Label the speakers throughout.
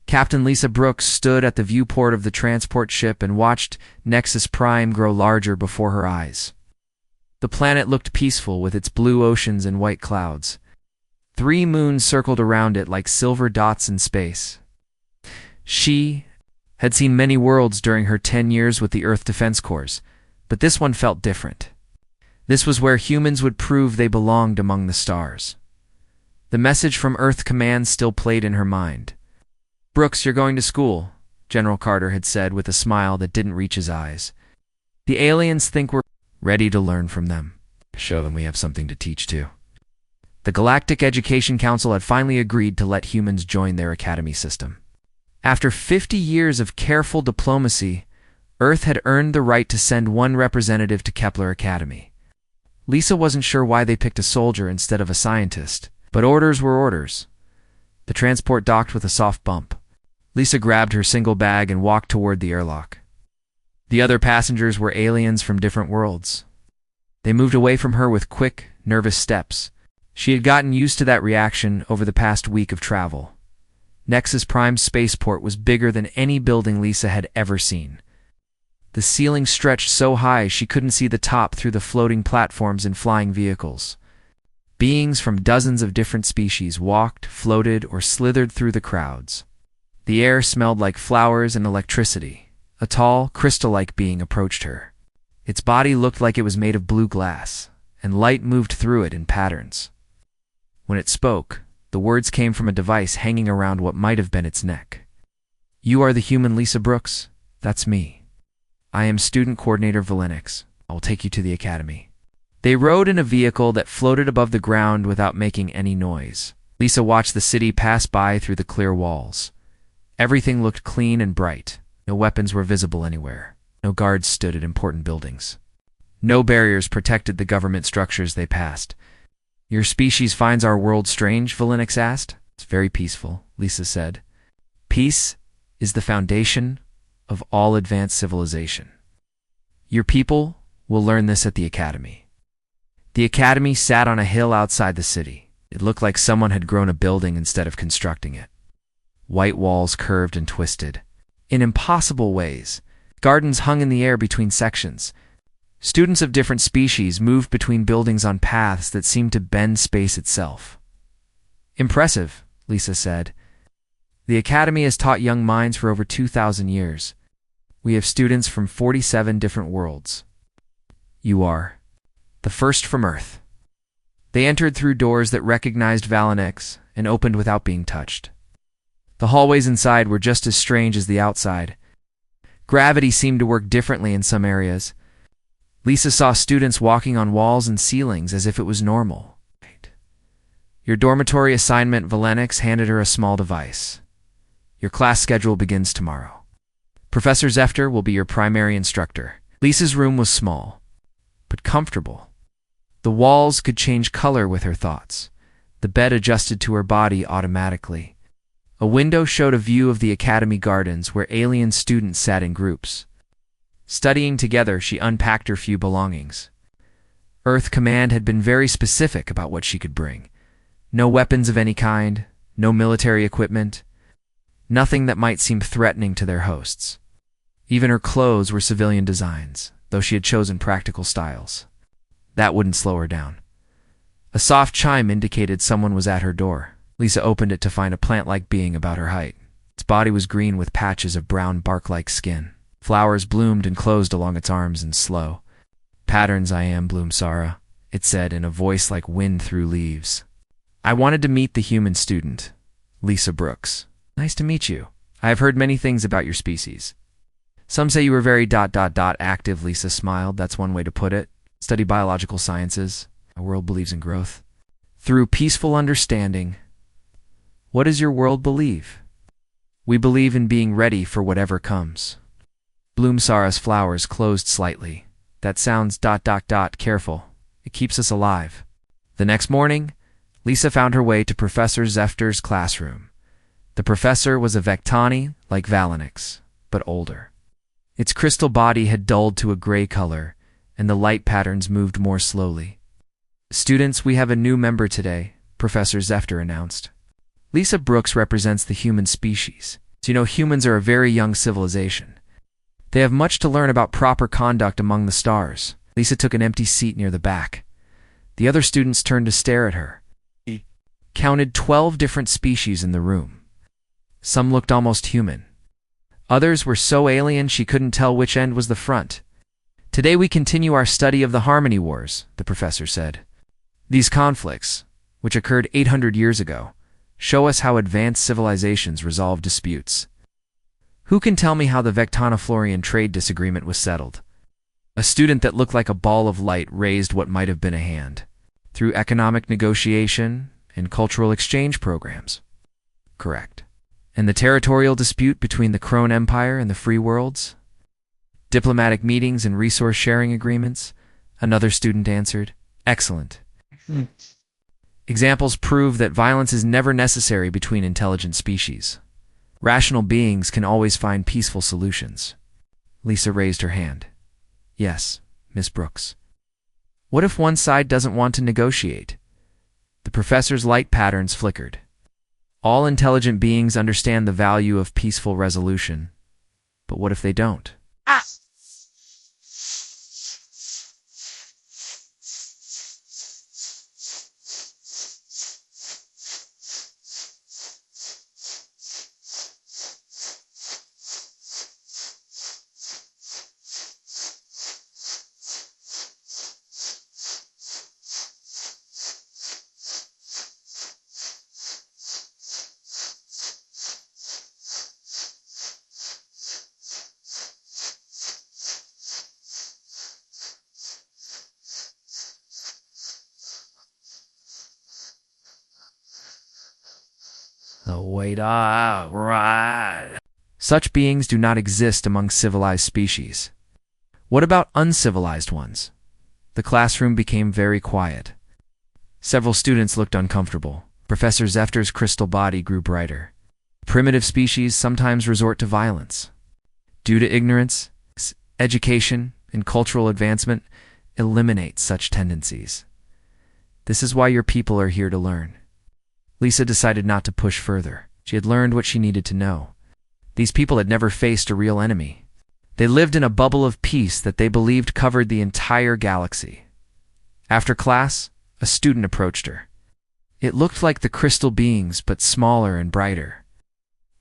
Speaker 1: Captain Lisa Brooks stood at the viewport of the transport ship and watched Nexus Prime grow larger before her eyes. The planet looked peaceful with its blue oceans and white clouds. 3 moons circled around it like silver dots in space. She had seen many worlds during her 10 years with the Earth Defense Corps, but this one felt different. This was where humans would prove they belonged among the stars. The message from Earth Command still played in her mind. "Brooks, you're going to school," General Carter had said with a smile that didn't reach his eyes. "The aliens think we're ready to learn from them. Show them we have something to teach too." The Galactic Education Council had finally agreed to let humans join their academy system. After 50 years of careful diplomacy, Earth had earned the right to send one representative to Kepler Academy. Lisa wasn't sure why they picked a soldier instead of a scientist, but orders were orders. The transport docked with a soft bump. Lisa grabbed her single bag and walked toward the airlock. The other passengers were aliens from different worlds. They moved away from her with quick, nervous steps. She had gotten used to that reaction over the past week of travel. Nexus Prime's spaceport was bigger than any building Lisa had ever seen. The ceiling stretched so high she couldn't see the top through the floating platforms and flying vehicles. Beings from dozens of different species walked, floated, or slithered through the crowds. The air smelled like flowers and electricity. A tall, crystal-like being approached her. Its body looked like it was made of blue glass, and light moved through it in patterns. When it spoke, the words came from a device hanging around what might have been its neck. "You are the human Lisa Brooks? That's me. I am Student Coordinator Valenix. I will take you to the academy." They rode in a vehicle that floated above the ground without making any noise. Lisa watched the city pass by through the clear walls. Everything looked clean and bright. No weapons were visible anywhere. No guards stood at important buildings. No barriers protected the government structures they passed. "Your species finds our world strange?" Valenix asked. "It's very peaceful," Lisa said. "Peace is the foundation of all advanced civilization. Your people will learn this at the academy." The academy sat on a hill outside the city. It looked like someone had grown a building instead of constructing it. White walls curved and twisted in impossible ways. Gardens hung in the air between sections. Students of different species moved between buildings on paths that seemed to bend space itself. "Impressive," Lisa said. "The academy has taught young minds for over 2,000 years. We have students from 47 different worlds. You are the first from Earth." They entered through doors that recognized Valenix and opened without being touched. The hallways inside were just as strange as the outside. Gravity seemed to work differently in some areas. Lisa saw students walking on walls and ceilings as if it was normal. "Your dormitory assignment," Valenix handed her a small device. "Your class schedule begins tomorrow. Professor Zefter will be your primary instructor." Lisa's room was small, but comfortable. The walls could change color with her thoughts. The bed adjusted to her body automatically. A window showed a view of the academy gardens where alien students sat in groups. Studying together, she unpacked her few belongings. Earth Command had been very specific about what she could bring. No weapons of any kind, no military equipment, nothing that might seem threatening to their hosts. Even her clothes were civilian designs, though she had chosen practical styles. That wouldn't slow her down. A soft chime indicated someone was at her door. Lisa opened it to find a plant-like being about her height. Its body was green with patches of brown bark-like skin. Flowers bloomed and closed along its arms in slow patterns. "I am Bloom Sara," it said in a voice like wind through leaves. "I wanted to meet the human student, Lisa Brooks." "Nice to meet you. I have heard many things about your species. Some say you were very active," Lisa smiled. "That's one way to put it. Study biological sciences. Our world believes in growth through peaceful understanding." "What does your world believe?" "We believe in being ready for whatever comes." Bloom Sara's flowers closed slightly. "That sounds careful. It keeps us alive." The next morning, Lisa found her way to Professor Zefter's classroom. The professor was a Vectani like Valenix, but older. Its crystal body had dulled to a gray color, and the light patterns moved more slowly. "Students, we have a new member today," Professor Zefter announced. "Lisa Brooks represents the human species. So humans are a very young civilization. They have much to learn about proper conduct among the stars. Lisa took an empty seat near the back. The other students turned to stare at her. He counted 12 different species in the room. Some looked almost human. Others were so alien she couldn't tell which end was the front. Today we continue our study of the Harmony Wars, the professor said. These conflicts, which occurred 800 years ago, show us how advanced civilizations resolve disputes. Who can tell me how the Vectoniflorian trade disagreement was settled? A student that looked like a ball of light raised what might have been a hand. Through economic negotiation and cultural exchange programs. Correct. And the territorial dispute between the Crone Empire and the Free Worlds? Diplomatic meetings and resource-sharing agreements? Another student answered. Excellent. Examples prove that violence is never necessary between intelligent species. Rational beings can always find peaceful solutions. Lisa raised her hand. Yes, Miss Brooks. What if one side doesn't want to negotiate? The professor's light patterns flickered. All intelligent beings understand the value of peaceful resolution. But what if they don't? Such beings do not exist among civilized species. What about uncivilized ones? The classroom became very quiet. Several students looked uncomfortable. Professor Zefter's crystal body grew brighter. Primitive species sometimes resort to violence. Due to ignorance, education, and cultural advancement, eliminate such tendencies. This is why your people are here to learn. Lisa decided not to push further. She had learned what she needed to know. These people had never faced a real enemy. They lived in a bubble of peace that they believed covered the entire galaxy. After class, a student approached her. It looked like the crystal beings, but smaller and brighter.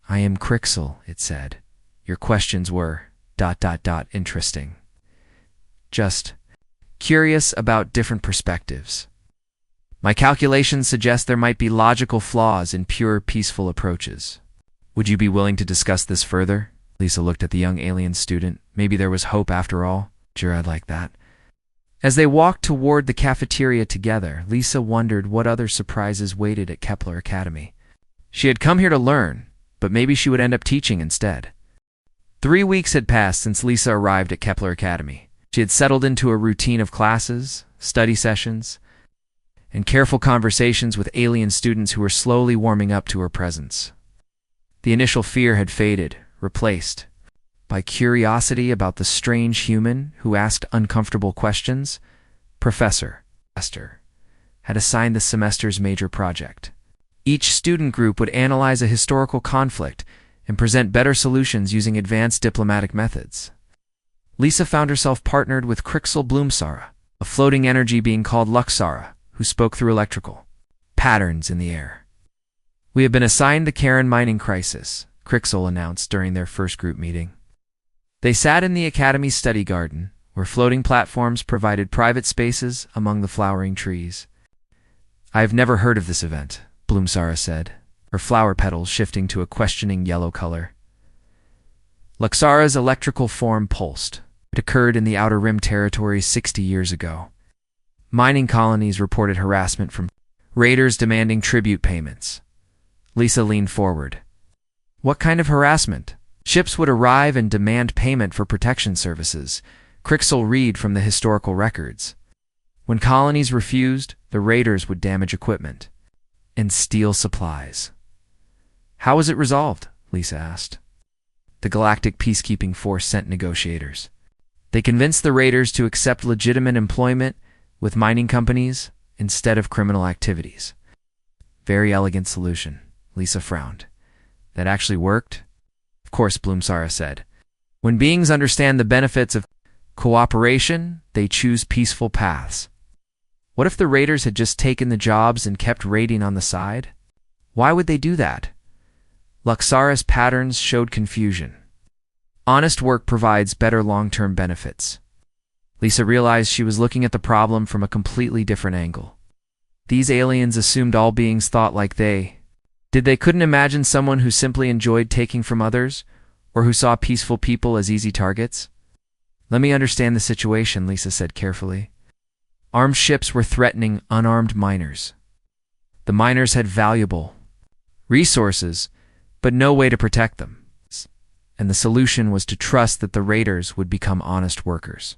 Speaker 1: I am Crixel, it said. Your questions were ... interesting. Just curious about different perspectives. My calculations suggest there might be logical flaws in pure, peaceful approaches. Would you be willing to discuss this further? Lisa looked at the young alien student. Maybe there was hope after all. Sure, I'd like that. As they walked toward the cafeteria together, Lisa wondered what other surprises waited at Kepler Academy. She had come here to learn, but maybe she would end up teaching instead. 3 weeks had passed since Lisa arrived at Kepler Academy. She had settled into a routine of classes, study sessions, and careful conversations with alien students who were slowly warming up to her presence. The initial fear had faded, replaced by curiosity about the strange human who asked uncomfortable questions. Professor Esther had assigned the semester's major project. Each student group would analyze a historical conflict and present better solutions using advanced diplomatic methods. Lisa found herself partnered with Crixel Bloomsara, a floating energy being called Luxara, who spoke through electrical patterns in the air. We have been assigned the Karen mining crisis, Crixel announced during their first group meeting. They sat in the Academy's study garden, where floating platforms provided private spaces among the flowering trees. I have never heard of this event, Bloomsara said, her flower petals shifting to a questioning yellow color. Luxara's electrical form pulsed. It occurred in the Outer Rim territory 60 years ago. Mining colonies reported harassment from raiders demanding tribute payments. Lisa leaned forward. What kind of harassment? Ships would arrive and demand payment for protection services. Crixel read from the historical records. When colonies refused, the raiders would damage equipment and steal supplies. How was it resolved? Lisa asked. The Galactic Peacekeeping Force sent negotiators. They convinced the raiders to accept legitimate employment with mining companies instead of criminal activities. Very elegant solution. Lisa frowned. That actually worked? Of course, Bloomsara said. When beings understand the benefits of cooperation, they choose peaceful paths. What if the raiders had just taken the jobs and kept raiding on the side? Why would they do that? Luxara's patterns showed confusion. Honest work provides better long-term benefits. Lisa realized she was looking at the problem from a completely different angle. These aliens assumed all beings thought like they. Did they couldn't imagine someone who simply enjoyed taking from others, or who saw peaceful people as easy targets? Let me understand the situation, Lisa said carefully. Armed ships were threatening unarmed miners. The miners had valuable resources, but no way to protect them. And the solution was to trust that the raiders would become honest workers.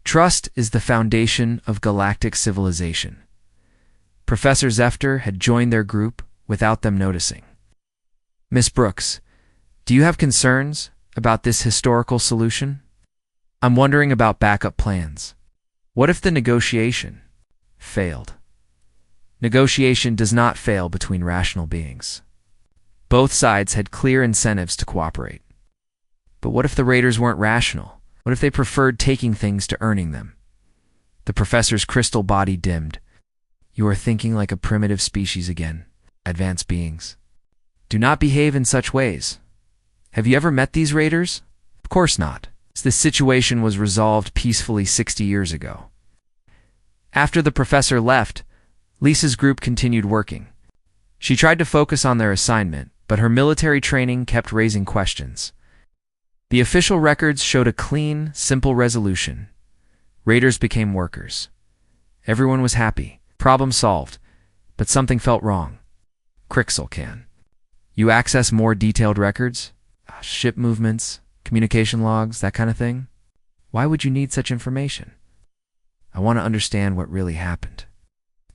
Speaker 1: Trust is the foundation of galactic civilization. Professor Zefter had joined their group without them noticing. Miss Brooks, do you have concerns about this historical solution? I'm wondering about backup plans. What if the negotiation failed? Negotiation does not fail between rational beings. Both sides had clear incentives to cooperate. But what if the raiders weren't rational? What if they preferred taking things to earning them? The professor's crystal body dimmed. You are thinking like a primitive species again, advanced beings. Do not behave in such ways. Have you ever met these raiders? Of course not. This situation was resolved peacefully 60 years ago. After the professor left, Lisa's group continued working. She tried to focus on their assignment, but her military training kept raising questions. The official records showed a clean, simple resolution. Raiders became workers. Everyone was happy. Problem solved. But something felt wrong. Crixel can. You access more detailed records? Ship movements, communication logs, that kind of thing? Why would you need such information? I want to understand what really happened.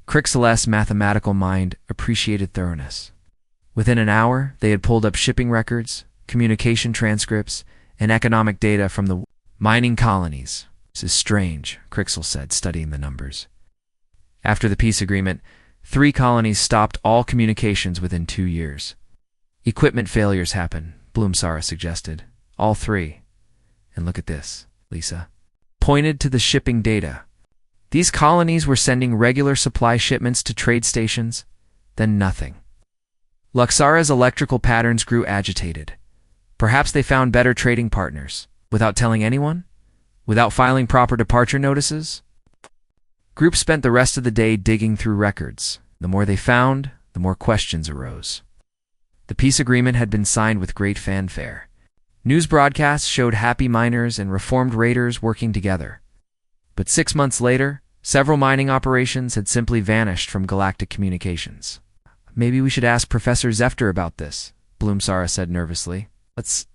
Speaker 1: Crixel's mathematical mind appreciated thoroughness. Within an hour, they had pulled up shipping records, communication transcripts, and economic data from the mining colonies. This is strange, Crixel said, studying the numbers. After the peace agreement, 3 colonies stopped all communications within 2 years. Equipment failures happen, Bloomsara suggested. All 3. And look at this, Lisa pointed to the shipping data. These colonies were sending regular supply shipments to trade stations, then nothing. Luxara's electrical patterns grew agitated. Perhaps they found better trading partners, without telling anyone? Without filing proper departure notices? Group spent the rest of the day digging through records. The more they found, the more questions arose. The peace agreement had been signed with great fanfare. News broadcasts showed happy miners and reformed raiders working together. But 6 months later, several mining operations had simply vanished from galactic communications. Maybe we should ask Professor Zefter about this, Bloomsara said nervously. Let's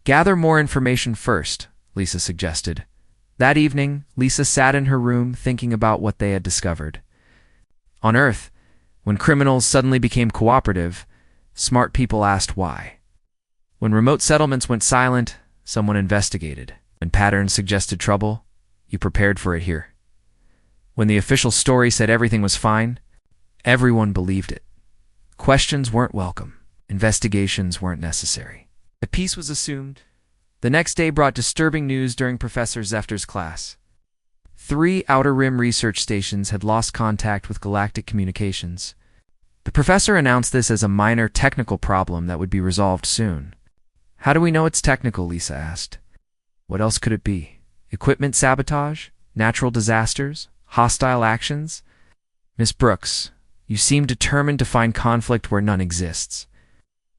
Speaker 1: gather more information first, Lisa suggested. That evening, Lisa sat in her room thinking about what they had discovered. On Earth, when criminals suddenly became cooperative, smart people asked why. When remote settlements went silent, someone investigated. When patterns suggested trouble, you prepared for it here. When the official story said everything was fine, everyone believed it. Questions weren't welcome. Investigations weren't necessary. The peace was assumed. The next day brought disturbing news during Professor Zefter's class. 3 Outer Rim research stations had lost contact with galactic communications. The professor announced this as a minor technical problem that would be resolved soon. How do we know it's technical? Lisa asked. What else could it be? Equipment sabotage? Natural disasters? Hostile actions? Miss Brooks, you seem determined to find conflict where none exists.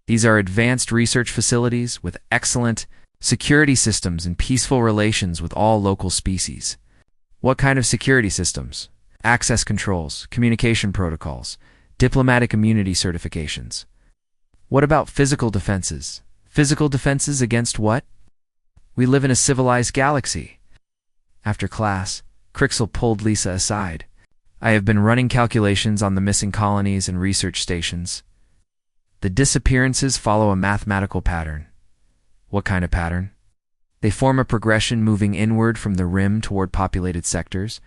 Speaker 1: These are advanced research facilities with excellent security systems and peaceful relations with all local species. What kind of security systems? Access controls, communication protocols, diplomatic immunity certifications. What about physical defenses? Physical defenses against what? We live in a civilized galaxy. After class, Crixel pulled Lisa aside. I have been running calculations on the missing colonies and research stations. The disappearances follow a mathematical pattern. What kind of pattern? They form a progression moving inward from the rim toward populated sectors.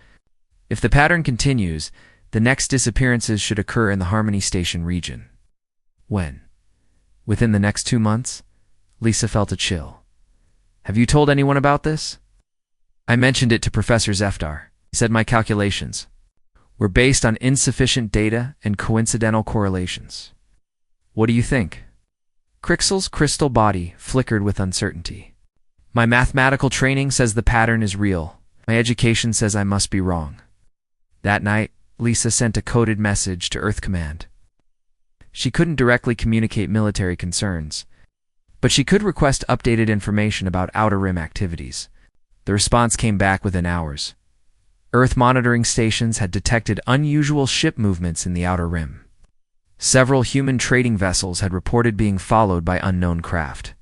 Speaker 1: If the pattern continues, the next disappearances should occur in the Harmony Station region. When? Within the next 2 months? Lisa felt a chill. Have you told anyone about this? I mentioned it to Professor Zeftar. He said my calculations were based on insufficient data and coincidental correlations. What do you think? Crixel's crystal body flickered with uncertainty. My mathematical training says the pattern is real. My education says I must be wrong. That night, Lisa sent a coded message to Earth Command. She couldn't directly communicate military concerns, but she could request updated information about Outer Rim activities. The response came back within hours. Earth monitoring stations had detected unusual ship movements in the Outer Rim. Several human trading vessels had reported being followed by unknown craft.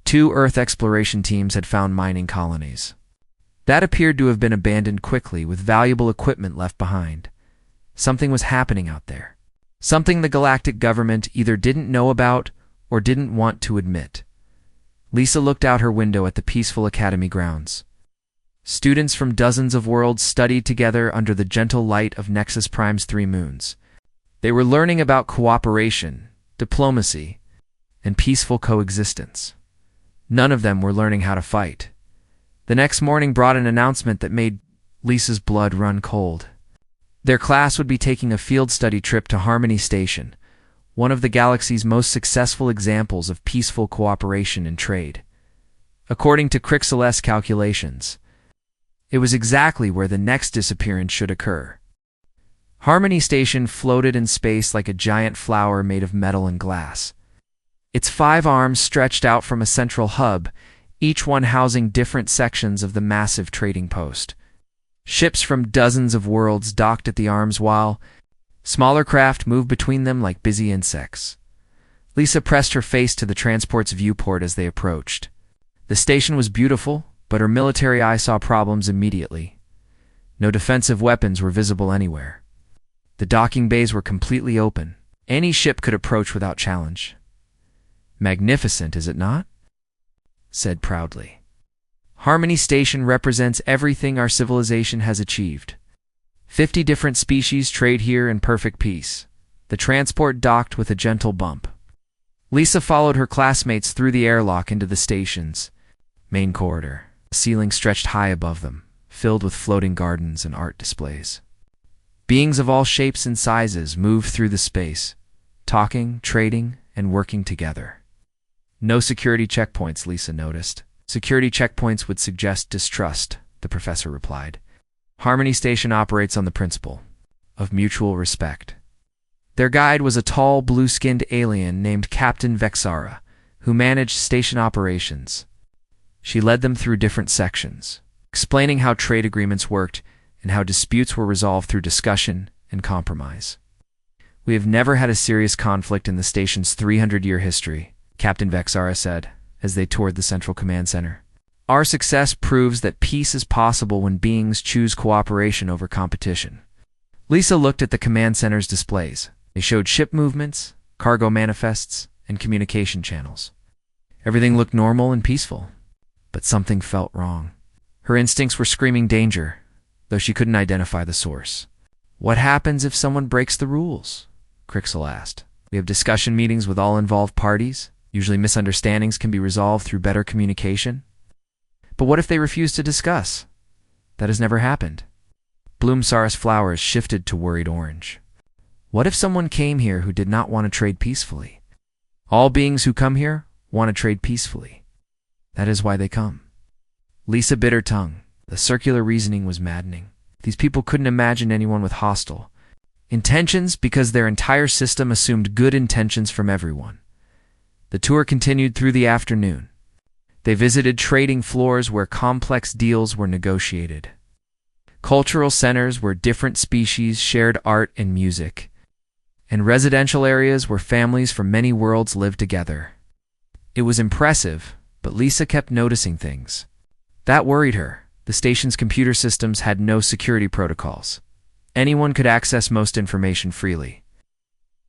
Speaker 1: 2 Earth exploration teams had found mining colonies that appeared to have been abandoned quickly with valuable equipment left behind. Something was happening out there. Something the galactic government either didn't know about or didn't want to admit. Lisa looked out her window at the peaceful academy grounds. Students from dozens of worlds studied together under the gentle light of Nexus Prime's 3 moons. They were learning about cooperation, diplomacy, and peaceful coexistence. None of them were learning how to fight. The next morning brought an announcement that made Lisa's blood run cold. Their class would be taking a field study trip to Harmony Station, one of the galaxy's most successful examples of peaceful cooperation and trade. According to Crixel's calculations, it was exactly where the next disappearance should occur. Harmony Station floated in space like a giant flower made of metal and glass. Its 5 arms stretched out from a central hub, each one housing different sections of the massive trading post. Ships from dozens of worlds docked at the arms while smaller craft moved between them like busy insects. Lisa pressed her face to the transport's viewport as they approached. The station was beautiful, but her military eye saw problems immediately. No defensive weapons were visible anywhere. The docking bays were completely open. Any ship could approach without challenge. Magnificent, is it not? Said proudly. Harmony Station represents everything our civilization has achieved. 50 different species trade here in perfect peace. The transport docked with a gentle bump. Lisa followed her classmates through the airlock into the station's main corridor. The ceiling stretched high above them, filled with floating gardens and art displays. Beings of all shapes and sizes moved through the space, talking, trading, and working together. No security checkpoints, Lisa noticed. Security checkpoints would suggest distrust, the professor replied. Harmony Station operates on the principle of mutual respect. Their guide was a tall, blue-skinned alien named Captain Vexara, who managed station operations. She led them through different sections, explaining how trade agreements worked and how disputes were resolved through discussion and compromise. We have never had a serious conflict in the station's 300-year history, Captain Vexara said, as they toured the Central Command Center. Our success proves that peace is possible when beings choose cooperation over competition. Lisa looked at the command center's displays. They showed ship movements, cargo manifests, and communication channels. Everything looked normal and peaceful, but something felt wrong. Her instincts were screaming danger, though she couldn't identify the source. What happens if someone breaks the rules? Crixel asked. We have discussion meetings with all involved parties. Usually misunderstandings can be resolved through better communication. But what if they refuse to discuss? That has never happened. Bloomsaurus flowers shifted to worried orange. What if someone came here who did not want to trade peacefully? All beings who come here want to trade peacefully. That is why they come. Lisa bit her tongue. The circular reasoning was maddening. These people couldn't imagine anyone with hostile intentions because their entire system assumed good intentions from everyone. The tour continued through the afternoon. They visited trading floors where complex deals were negotiated, cultural centers where different species shared art and music, and residential areas where families from many worlds lived together. It was impressive, but Lisa kept noticing things that worried her. The station's computer systems had no security protocols. Anyone could access most information freely.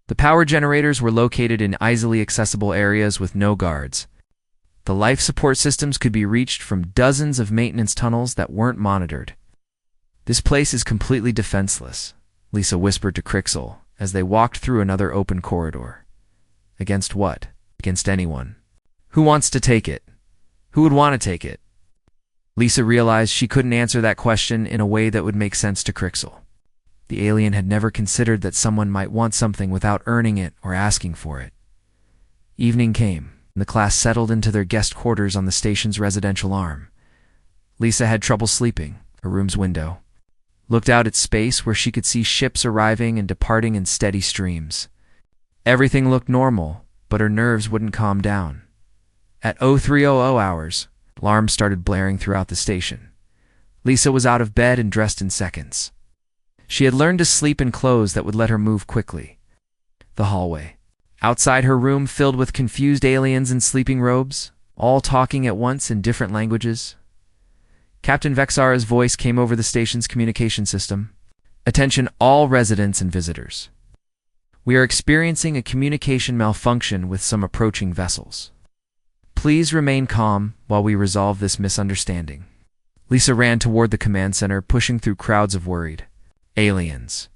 Speaker 1: The power generators were located in easily accessible areas with no guards. The life support systems could be reached from dozens of maintenance tunnels that weren't monitored. This place is completely defenseless, Lisa whispered to Crixel as they walked through another open corridor. Against what? Against anyone. Who wants to take it? Who would want to take it? Lisa realized she couldn't answer that question in a way that would make sense to Crixel. The alien had never considered that someone might want something without earning it or asking for it. Evening came, and the class settled into their guest quarters on the station's residential arm. Lisa had trouble sleeping. Her room's window looked out at space where she could see ships arriving and departing in steady streams. Everything looked normal, but her nerves wouldn't calm down. At 0300 hours, alarms started blaring throughout the station. Lisa was out of bed and dressed in seconds. She had learned to sleep in clothes that would let her move quickly. The hallway. Outside her room filled with confused aliens in sleeping robes, all talking at once in different languages. Captain Vexara's voice came over the station's communication system. Attention all residents and visitors. We are experiencing a communication malfunction with some approaching vessels. Please remain calm while we resolve this misunderstanding. Lisa ran toward the command center, pushing through crowds of worried aliens.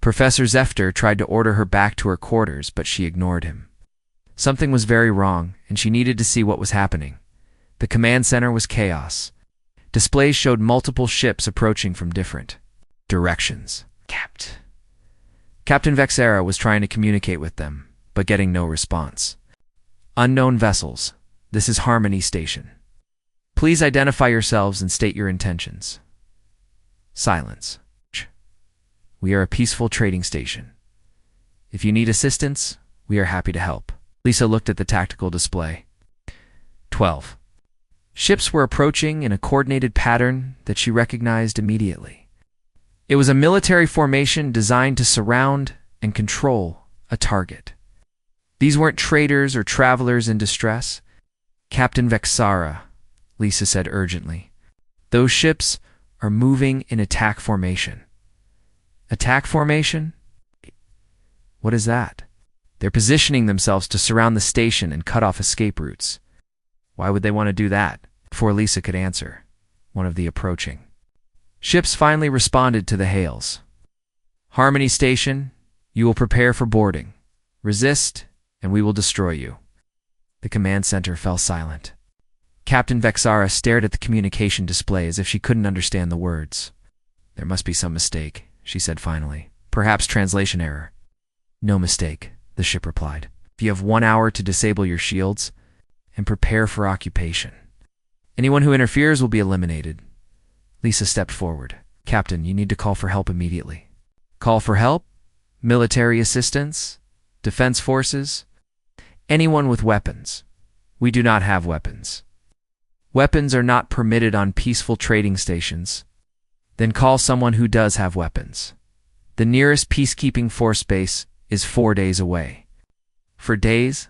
Speaker 1: Professor Zefter tried to order her back to her quarters, but she ignored him. Something was very wrong, and she needed to see what was happening. The command center was chaos. Displays showed multiple ships approaching from different directions. Captain Vexara was trying to communicate with them, but getting no response. Unknown vessels. This is Harmony Station. Please identify yourselves and state your intentions. Silence. We are a peaceful trading station. If you need assistance, we are happy to help. Lisa looked at the tactical display. 12. Ships were approaching in a coordinated pattern that she recognized immediately. It was a military formation designed to surround and control a target. These weren't traders or travelers in distress. Captain Vexara, Lisa said urgently. Those ships are moving in attack formation. Attack formation? What is that? They're positioning themselves to surround the station and cut off escape routes. Why would they want to do that? Before Lisa could answer, one of the approaching ships finally responded to the hails. Harmony Station, you will prepare for boarding. Resist, and we will destroy you. The command center fell silent. Captain Vexara stared at the communication display as if she couldn't understand the words. There must be some mistake, she said finally. Perhaps translation error. No mistake, the ship replied. You have 1 hour to disable your shields and prepare for occupation. Anyone who interferes will be eliminated. Lisa stepped forward. Captain, you need to call for help immediately. Call for help? Military assistance? Defense forces? Anyone with weapons. We do not have weapons. Weapons are not permitted on peaceful trading stations. Then call someone who does have weapons. The nearest peacekeeping force base is 4 days away. For days?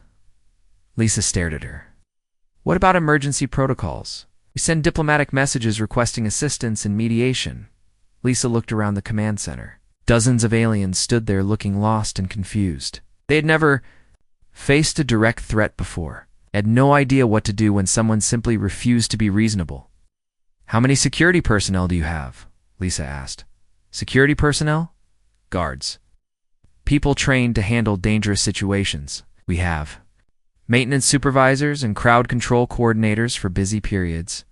Speaker 1: Lisa stared at her. What about emergency protocols? We send diplomatic messages requesting assistance and mediation. Lisa looked around the command center. Dozens of aliens stood there looking lost and confused. They had never faced a direct threat before. They had no idea what to do when someone simply refused to be reasonable. How many security personnel do you have? Lisa asked. Security personnel? Guards. People trained to handle dangerous situations. We have maintenance supervisors and crowd control coordinators for busy periods.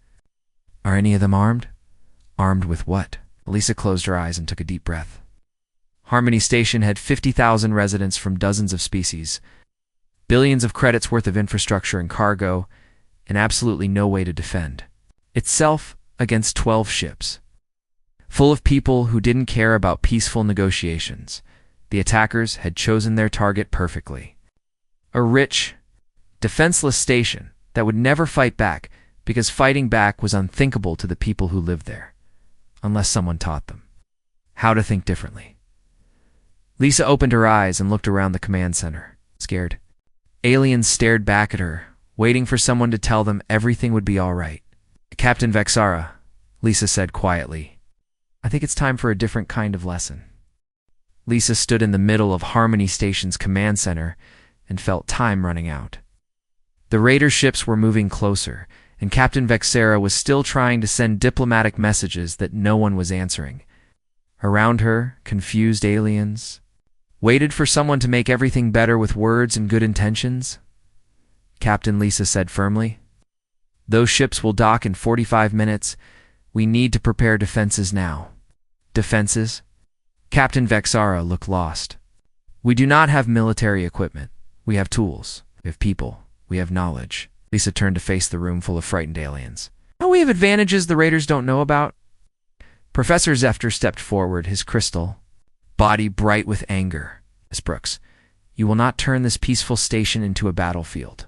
Speaker 1: Are any of them armed? Armed with what? Lisa closed her eyes and took a deep breath. Harmony Station had 50,000 residents from dozens of species, billions of credits worth of infrastructure and cargo, and absolutely no way to defend itself against 12 ships. Full of people who didn't care about peaceful negotiations, the attackers had chosen their target perfectly. A rich, defenseless station that would never fight back because fighting back was unthinkable to the people who lived there, unless someone taught them how to think differently. Lisa opened her eyes and looked around the command center, scared. Aliens stared back at her, waiting for someone to tell them everything would be all right. Captain Vexara, Lisa said quietly, I think it's time for a different kind of lesson. Lisa stood in the middle of Harmony Station's command center and felt time running out. The raider ships were moving closer, and Captain Vexara was still trying to send diplomatic messages that no one was answering. Around her, confused aliens waited for someone to make everything better with words and good intentions. Captain Lisa said firmly. Those ships will dock in 45 minutes. We need to prepare defenses now. Defenses? Captain Vexara looked lost. We do not have military equipment. We have tools. We have people. We have knowledge. Lisa turned to face the room full of frightened aliens. Oh, we have advantages the raiders don't know about. Professor Zefter stepped forward, his crystal body bright with anger. Miss Brooks, you will not turn this peaceful station into a battlefield.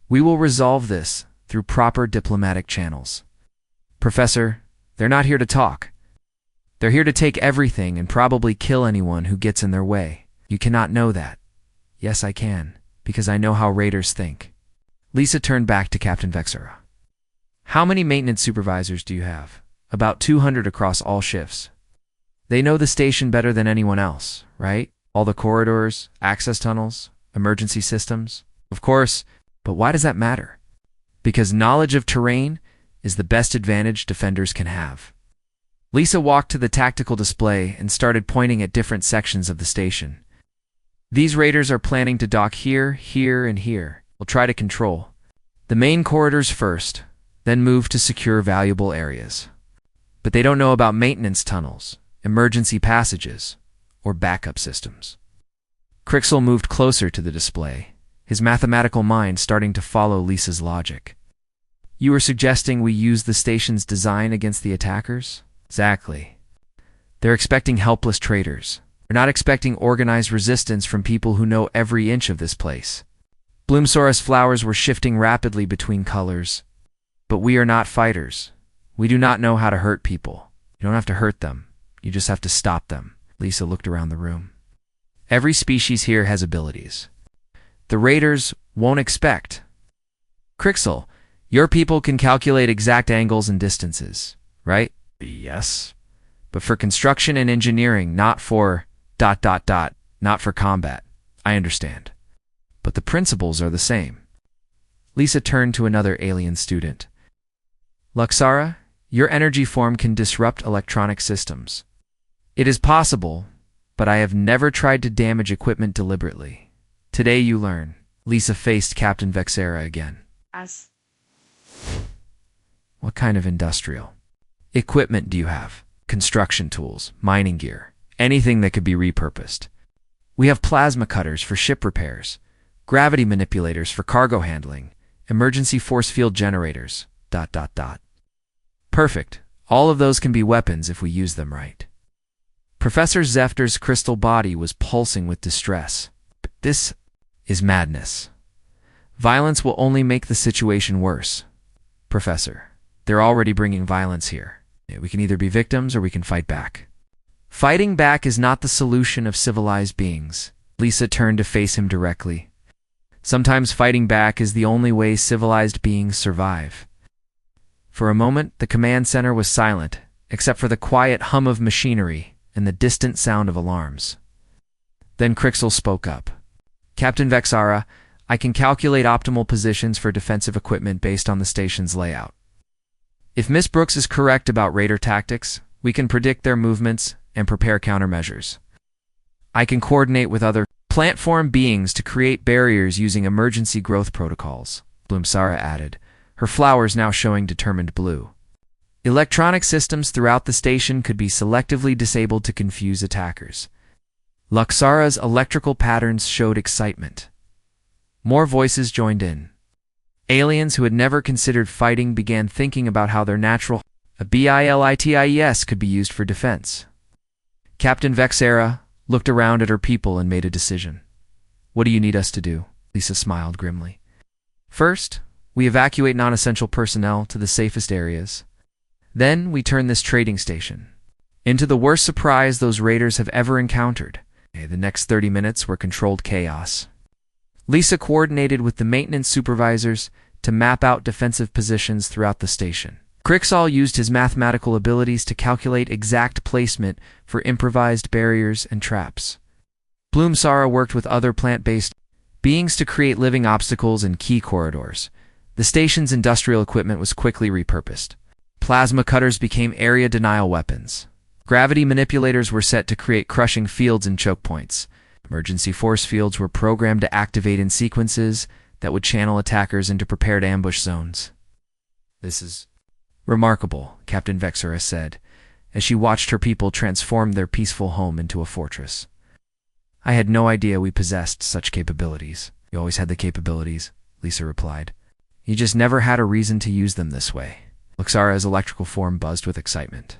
Speaker 1: We will resolve this through proper diplomatic channels. Professor, they're not here to talk. They're here to take everything and probably kill anyone who gets in their way. You cannot know that. Yes, I can, because I know how raiders think. Lisa turned back to Captain Vexera. How many maintenance supervisors do you have? About 200 across all shifts. They know the station better than anyone else, right? All the corridors, access tunnels, emergency systems. Of course, but why does that matter? Because knowledge of terrain is the best advantage defenders can have. Lisa walked to the tactical display and started pointing at different sections of the station. These raiders are planning to dock here, here, and here. We'll try to control the main corridors first, then move to secure valuable areas. But they don't know about maintenance tunnels, emergency passages, or backup systems. Crixel moved closer to the display, his mathematical mind starting to follow Lisa's logic. You were suggesting we use the station's design against the attackers? Exactly. They're expecting helpless traitors. They're not expecting organized resistance from people who know every inch of this place. Bloomsaurus flowers were shifting rapidly between colors. But we are not fighters. We do not know how to hurt people. You don't have to hurt them. You just have to stop them. Lisa looked around the room. Every species here has abilities. The raiders won't expect. Crixel, your people can calculate exact angles and distances, right? Yes. But for construction and engineering, not for ... not for combat. I understand. But the principles are the same. Lisa turned to another alien student. Luxara, your energy form can disrupt electronic systems. It is possible, but I have never tried to damage equipment deliberately. Today you learn. Lisa faced Captain Vexera again. What kind of industrial equipment do you have? Construction tools, mining gear, anything that could be repurposed. We have plasma cutters for ship repairs, gravity manipulators for cargo handling, emergency force field generators, ... Perfect. All of those can be weapons if we use them right. Professor Zefter's crystal body was pulsing with distress. This is madness. Violence will only make the situation worse. Professor, they're already bringing violence here. We can either be victims or we can fight back. Fighting back is not the solution of civilized beings. Lisa turned to face him directly. Sometimes fighting back is the only way civilized beings survive. For a moment, the command center was silent, except for the quiet hum of machinery and the distant sound of alarms. Then Crixel spoke up. Captain Vexara, I can calculate optimal positions for defensive equipment based on the station's layout. If Miss Brooks is correct about raider tactics, we can predict their movements and prepare countermeasures. I can coordinate with other plant-form beings to create barriers using emergency growth protocols, Bloomsara added, her flowers now showing determined blue. Electronic systems throughout the station could be selectively disabled to confuse attackers. Luxara's electrical patterns showed excitement. More voices joined in. Aliens who had never considered fighting began thinking about how their natural abilities could be used for defense. Captain Vexera looked around at her people and made a decision. What do you need us to do? Lisa smiled grimly. First, we evacuate non-essential personnel to the safest areas. Then we turn this trading station into the worst surprise those raiders have ever encountered. The next 30 minutes were controlled chaos. Lisa coordinated with the maintenance supervisors to map out defensive positions throughout the station. Crixal used his mathematical abilities to calculate exact placement for improvised barriers and traps. Bloomsara worked with other plant-based beings to create living obstacles and key corridors. The station's industrial equipment was quickly repurposed. Plasma cutters became area denial weapons. Gravity manipulators were set to create crushing fields and choke points. Emergency force fields were programmed to activate in sequences that would channel attackers into prepared ambush zones. "This is remarkable," Captain Vexera said, as she watched her people transform their peaceful home into a fortress. "I had no idea we possessed such capabilities." "You always had the capabilities," Lisa replied. "You just never had a reason to use them this way." Luxara's electrical form buzzed with excitement.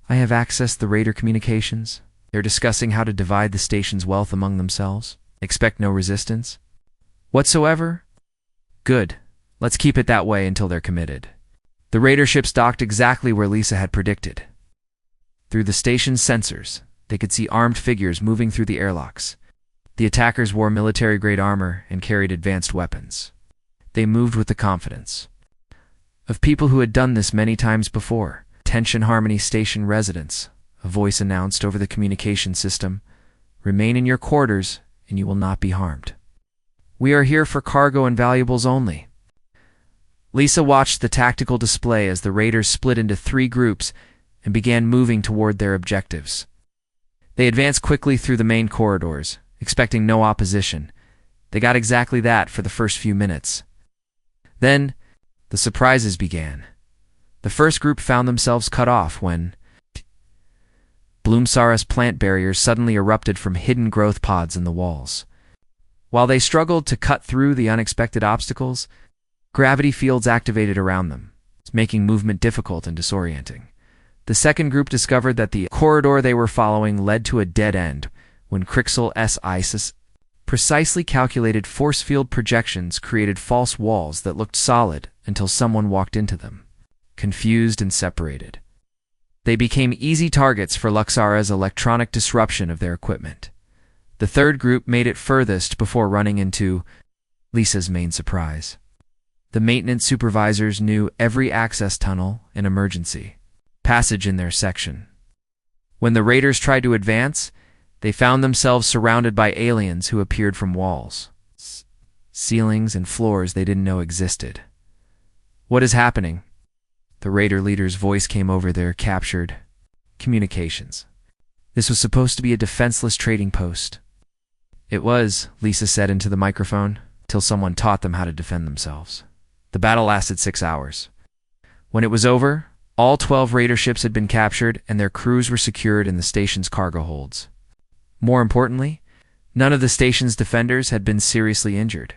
Speaker 1: "I have accessed the Raider communications. They're discussing how to divide the station's wealth among themselves. Expect no resistance whatsoever? Good. Let's keep it that way until they're committed." The Raider ships docked exactly where Lisa had predicted. Through the station's sensors, they could see armed figures moving through the airlocks. The attackers wore military-grade armor and carried advanced weapons. They moved with the confidence of people who had done this many times before. "Attention Harmony Station residents," a voice announced over the communication system. "Remain in your quarters and you will not be harmed. We are here for cargo and valuables only." Lisa watched the tactical display as the Raiders split into 3 groups and began moving toward their objectives. They advanced quickly through the main corridors, expecting no opposition. They got exactly that for the first few minutes. Then, the surprises began. The first group found themselves cut off when Bloomsara's plant barriers suddenly erupted from hidden growth pods in the walls. While they struggled to cut through the unexpected obstacles, gravity fields activated around them, making movement difficult and disorienting. The second group discovered that the corridor they were following led to a dead end when Crixel's ISIS precisely calculated force field projections created false walls that looked solid until someone walked into them. Confused and separated, they became easy targets for Luxara's electronic disruption of their equipment. The third group made it furthest before running into Lisa's main surprise. The maintenance supervisors knew every access tunnel and emergency passage in their section. When the Raiders tried to advance, they found themselves surrounded by aliens who appeared from walls, ceilings, and floors they didn't know existed. "What is happening?" The Raider leader's voice came over their captured communications. "This was supposed to be a defenseless trading post." "It was," Lisa said into the microphone, till someone taught them how to defend themselves. The battle lasted 6 hours. When it was over, all 12 Raider ships had been captured and their crews were secured in the station's cargo holds. More importantly, none of the station's defenders had been seriously injured.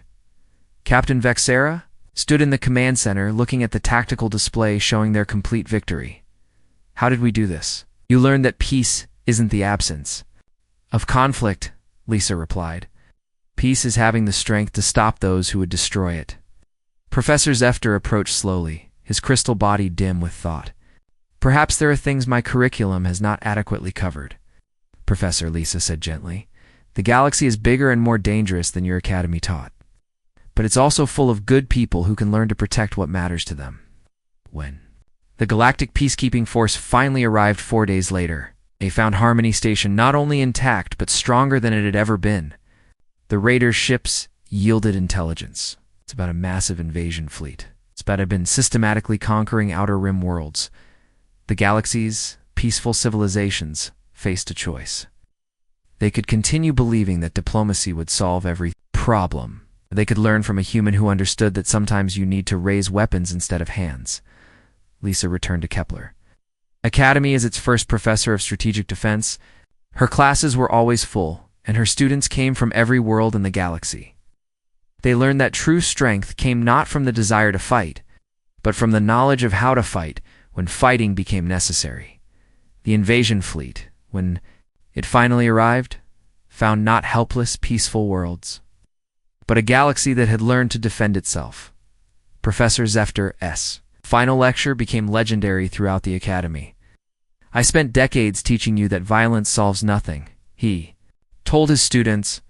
Speaker 1: Captain Vexera stood in the command center looking at the tactical display showing their complete victory. "How did we do this?" "You learned that peace isn't the absence of conflict," Lisa replied. "Peace is having the strength to stop those who would destroy it." Professor Zefter approached slowly, his crystal body dim with thought. "Perhaps there are things my curriculum has not adequately covered." "Professor," Lisa said gently, "the galaxy is bigger and more dangerous than your academy taught. But it's also full of good people who can learn to protect what matters to them." When the Galactic Peacekeeping Force finally arrived 4 days later, they found Harmony Station not only intact but stronger than it had ever been. The Raider ships yielded intelligence. It's about a massive invasion fleet. It's about have been systematically conquering outer rim worlds. The galaxy's peaceful civilizations faced a choice. They could continue believing that diplomacy would solve every problem. They could learn from a human who understood that sometimes you need to raise weapons instead of hands. Lisa returned to Kepler. Academy as its first professor of strategic defense, her classes were always full, and her students came from every world in the galaxy. They learned that true strength came not from the desire to fight, but from the knowledge of how to fight when fighting became necessary. The invasion fleet, when it finally arrived, found not helpless, peaceful worlds, but a galaxy that had learned to defend itself. Professor Zefter's final lecture became legendary throughout the Academy. "I spent decades teaching you that violence solves nothing," he told his students.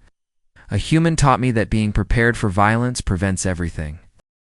Speaker 1: "A human taught me that being prepared for violence prevents everything."